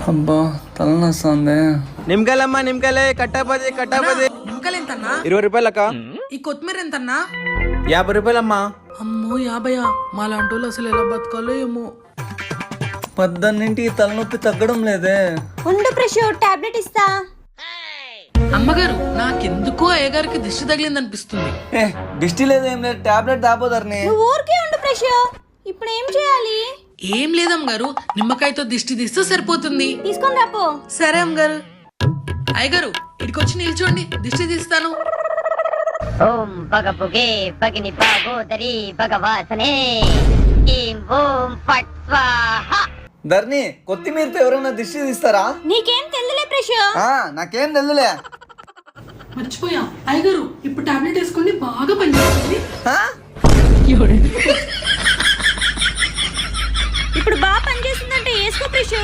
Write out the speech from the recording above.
అబ్బా తలనొస్తుంది. నిమ్మకాయలమ్మా నిమ్మకాయలే కట్టాపది నిమ్మకాయలు ఎంతన్నా? 20 రూపాయలక్క. ఈ కొత్తిమీర ఎంతన్నా? 50 రూపాయలమ్మా. అమ్మో 50. మాలాంటి వాళ్ళు అసలు ఎలా బతకాలో ఏమో. పద్దన్నింటికి తలనొప్పి తగ్గడం లేదే. ఉండు ప్రశు, టాబ్లెట్ ఇస్తా. అమ్మగారు నాకెందుకో అయ్యగారికి దిష్టి తగిలింది అనిపిస్తుంది. దిష్టి లేదేం లేదు, టాబ్లెట్ తాపోదర్ని. నువ్వు ఊరికే ఉండు ప్రశు. ఇప్పుడు ఏం చేయాలి? ఏం లేదమ్మగారు, నిమ్మకాయతో దిష్టి తీస్తే సరిపోతుంది. తీసుకొని రాపో. సరే అమ్మగారు. అయ్యగారు ఇడికొచ్చి నిల్చోండి, దిష్టి తీస్తాను. ఓం పగపుగే పగిని పాగోదరి భగవాసనే ఈం ఓం ఫట్ స్వాహ. ధర్ని, కొత్తిమీరతో ఎవరైనా దిష్టి తీస్తారా? నీకేం తెలియలే ప్రశు. నాకేం తెలుదులే. మర్చిపోయా అయ్యగారు, ఇప్పుడు టాబ్లెట్ వేసుకోండి, బాగా పనిచేస్తుంది. ఇప్పుడు బాగా పనిచేస్తుందంటే వేసుకో ప్రశు.